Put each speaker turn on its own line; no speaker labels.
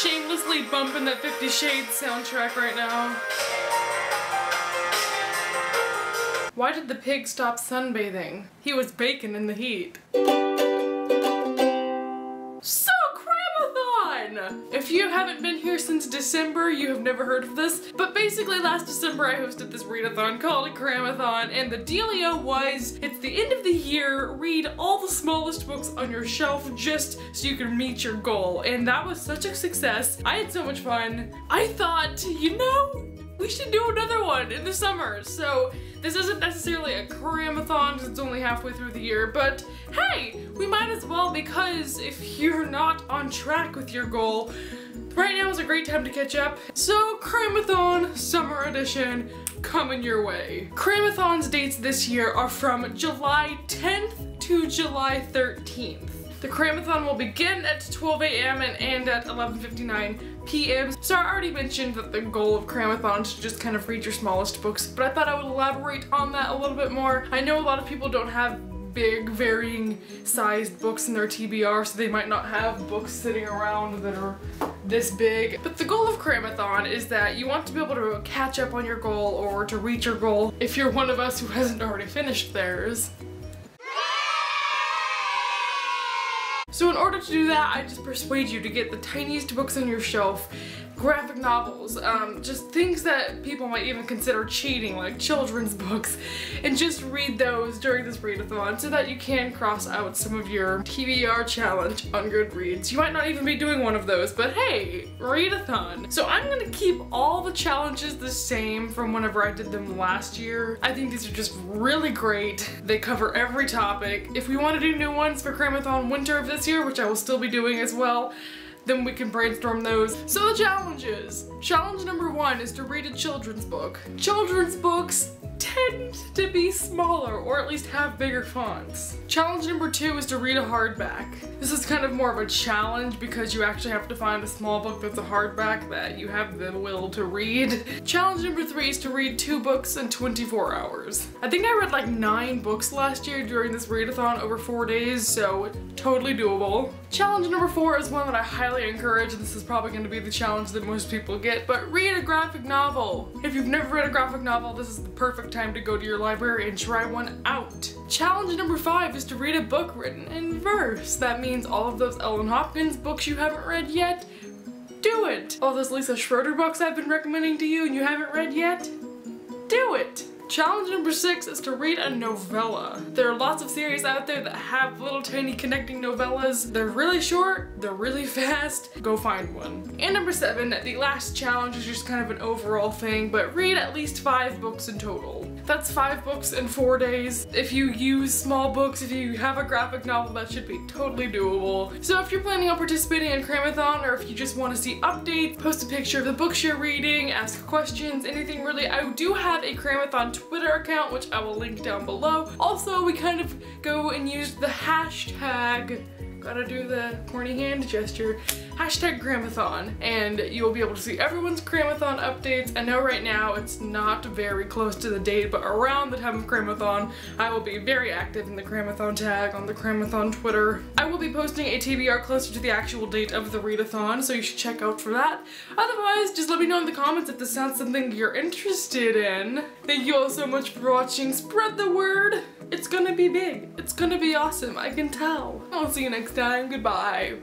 shamelessly bumping that 50 Shades soundtrack right now. Why did the pig stop sunbathing? He was baking in the heat. So CRAMATHON! If you haven't been here since December, you have never heard of this, but basically last December I hosted this readathon called a CRAMATHON, and the dealio was, it's the end of the year, read all the smallest books on your shelf just so you can meet your goal, and that was such a success. I had so much fun. I thought, you know, we should do another one in the summer. So this isn't necessarily a CRAMATHON because it's only halfway through the year, but hey, we might as well, because if you're not on track with your goal, right now is a great time to catch up. So CRAMATHON Summer Edition coming your way. CRAMATHON's dates this year are from July 10th to July 13th. The CRAMATHON will begin at 12 a.m. and end at 11:59 p.m. So I already mentioned that the goal of CRAMATHON is to just kind of read your smallest books, but I thought I would elaborate on that a little bit more. I know a lot of people don't have big, varying sized books in their TBR, so they might not have books sitting around that are this big. But the goal of CRAMATHON is that you want to be able to catch up on your goal or to reach your goal if you're one of us who hasn't already finished theirs. So in order to do that, I just persuade you to get the tiniest books on your shelf, graphic novels, just things that people might even consider cheating, like children's books, and just read those during this readathon so that you can cross out some of your TBR challenge on Goodreads. You might not even be doing one of those, but hey, readathon. So I'm gonna keep all the challenges the same from whenever I did them last year. I think these are just really great. They cover every topic. If we want to do new ones for CRAMATHON winter of this year, which I will still be doing as well, then we can brainstorm those. So the challenges. Challenge number 1 is to read a children's book. Children's books tend to be smaller, or at least have bigger fonts. Challenge number 2 is to read a hardback. This is kind of more of a challenge because you actually have to find a small book that's a hardback that you have the will to read. Challenge number 3 is to read 2 books in 24 hours. I think I read like 9 books last year during this readathon over 4 days, so totally doable. Challenge number 4 is one that I highly encourage, and this is probably going to be the challenge that most people get, but read a graphic novel. If you've never read a graphic novel, this is the perfect time to go to your library and try one out. Challenge number 5 is to read a book written in verse. That means all of those Ellen Hopkins books you haven't read yet, do it. All those Lisa Schroeder books I've been recommending to you and you haven't read yet, do it. Challenge number 6 is to read a novella. There are lots of series out there that have little tiny connecting novellas. They're really short, they're really fast, go find one. And number 7, the last challenge is just kind of an overall thing, but read at least 5 books in total. That's 5 books in 4 days. If you use small books, if you have a graphic novel, that should be totally doable. So if you're planning on participating in CRAMATHON, or if you just want to see updates, post a picture of the books you're reading, ask questions, anything really, I do have a CRAMATHON Twitter account, which I will link down below. Also, we kind of go and use the hashtag, gotta do the corny hand gesture, hashtag CRAMATHON, and you'll be able to see everyone's CRAMATHON updates. I know right now it's not very close to the date, but around the time of CRAMATHON, I will be very active in the CRAMATHON tag on the CRAMATHON Twitter. I will be posting a TBR closer to the actual date of the readathon, so you should check out for that. Otherwise, just let me know in the comments if this sounds something you're interested in. Thank you all so much for watching. Spread the word. It's gonna be big. It's gonna be awesome. I can tell. I'll see you next time. Goodbye.